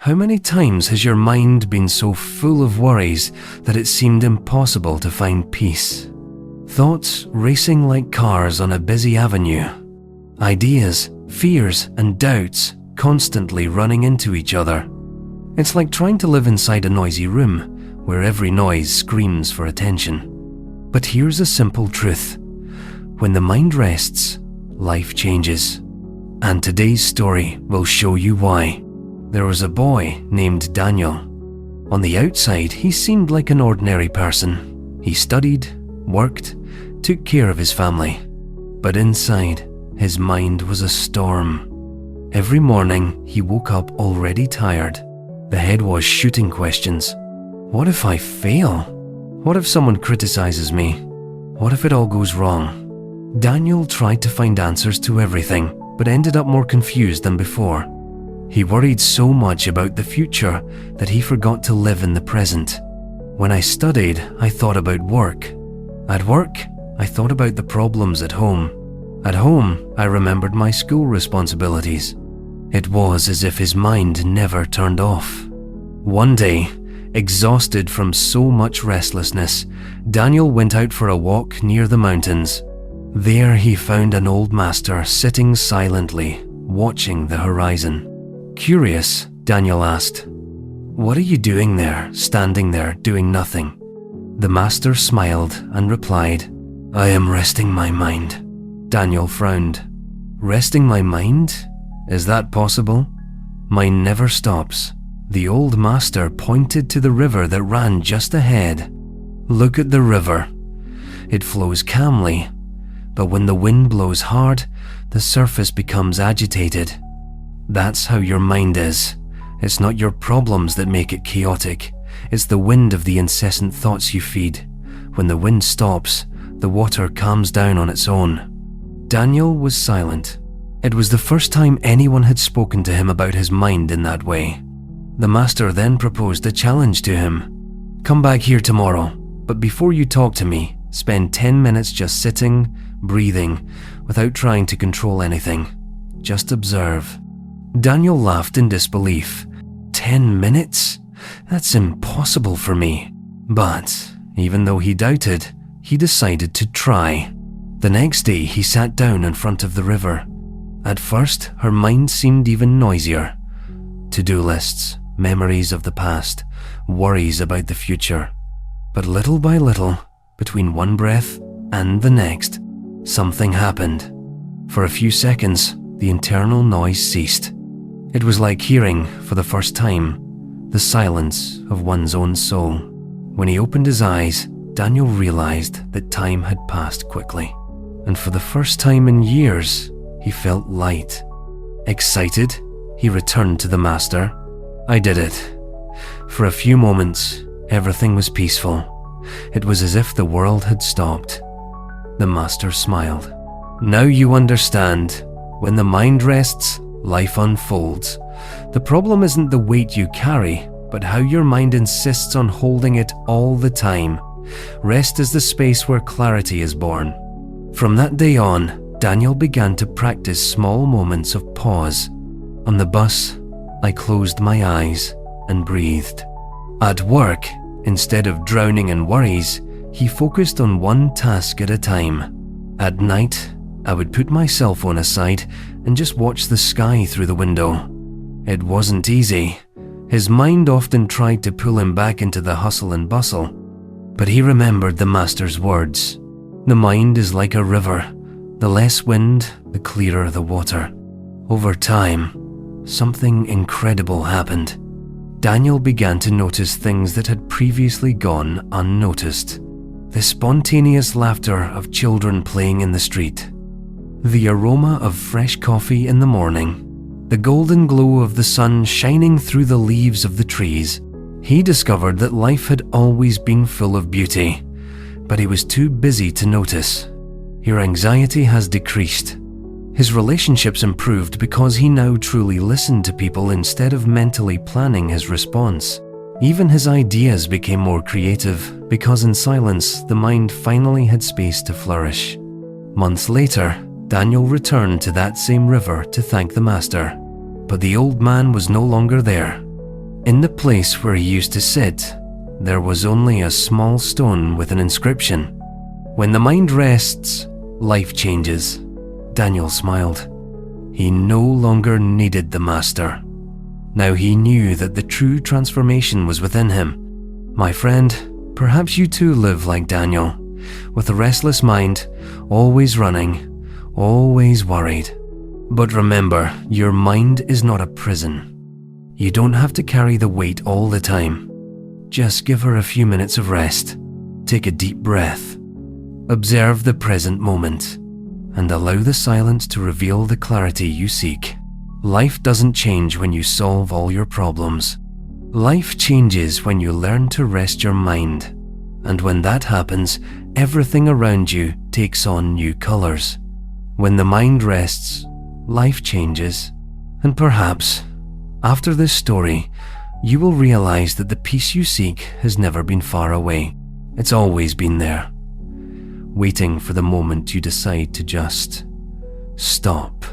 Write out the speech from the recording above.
How many times has your mind been so full of worries that it seemed impossible to find peace? Thoughts racing like cars on a busy avenue. Ideas, fears, and doubts constantly running into each other. It's like trying to live inside a noisy room where every noise screams for attention. But here's a simple truth. When the mind rests, life changes. And today's story will show you why. There was a boy named Daniel. On the outside, he seemed like an ordinary person. He studied, worked, took care of his family. But inside, his mind was a storm. Every morning, he woke up already tired. The head was shooting questions. What if I fail? What if someone criticizes me? What if it all goes wrong? Daniel tried to find answers to everything, but ended up more confused than before. He worried so much about the future that he forgot to live in the present. When I studied, I thought about work. At work, I thought about the problems at home. At home, I remembered my school responsibilities. It was as if his mind never turned off. One day, exhausted from so much restlessness, Daniel went out for a walk near the mountains. There he found an old master sitting silently, watching the horizon. Curious, Daniel asked, "What are you doing there, standing there, doing nothing?" The master smiled and replied, "I am resting my mind." Daniel frowned. "Resting my mind? Is that possible? Mine never stops." The old master pointed to the river that ran just ahead. "Look at the river. It flows calmly, but when the wind blows hard, the surface becomes agitated. That's how your mind is. It's not your problems that make it chaotic. It's the wind of the incessant thoughts you feed. When the wind stops, the water calms down on its own." Daniel was silent. It was the first time anyone had spoken to him about his mind in that way. The master then proposed a challenge to him. "Come back here tomorrow, but before you talk to me, spend 10 minutes just sitting, breathing, without trying to control anything. Just observe." Daniel laughed in disbelief. 10 minutes? That's impossible for me. But even though he doubted, he decided to try. The next day, he sat down in front of the river. At first, her mind seemed even noisier. To-do lists, memories of the past, worries about the future. But little by little, between one breath and the next, something happened. For a few seconds, the internal noise ceased. It was like hearing, for the first time, the silence of one's own soul. When he opened his eyes, Daniel realized that time had passed quickly. And for the first time in years, he felt light. Excited, he returned to the master. "I did it." For a few moments, everything was peaceful. It was as if the world had stopped. The master smiled. "Now you understand. When the mind rests, life unfolds. The problem isn't the weight you carry, but how your mind insists on holding it all the time. Rest is the space where clarity is born." From that day on, Daniel began to practice small moments of pause. On the bus, I closed my eyes and breathed. At work, instead of drowning in worries, he focused on one task at a time. At night, I would put my cell phone aside and just watch the sky through the window. It wasn't easy. His mind often tried to pull him back into the hustle and bustle. But he remembered the master's words. The mind is like a river. The less wind, the clearer the water. Over time, something incredible happened. Daniel began to notice things that had previously gone unnoticed. The spontaneous laughter of children playing in the street. The aroma of fresh coffee in the morning. The golden glow of the sun shining through the leaves of the trees. He discovered that life had always been full of beauty, but he was too busy to notice. Your anxiety has decreased. His relationships improved because he now truly listened to people instead of mentally planning his response. Even his ideas became more creative because in silence the mind finally had space to flourish. Months later, Daniel returned to that same river to thank the master. But the old man was no longer there. In the place where he used to sit, there was only a small stone with an inscription. When the mind rests, life changes. Daniel smiled. He no longer needed the master. Now he knew that the true transformation was within him. My friend, perhaps you too live like Daniel, with a restless mind, always running, always worried. But remember, your mind is not a prison. You don't have to carry the weight all the time. Just give her a few minutes of rest. Take a deep breath. Observe the present moment, and allow the silence to reveal the clarity you seek. Life doesn't change when you solve all your problems. Life changes when you learn to rest your mind. And when that happens, everything around you takes on new colors. When the mind rests, life changes. And perhaps, after this story, you will realize that the peace you seek has never been far away. It's always been there, waiting for the moment you decide to just stop.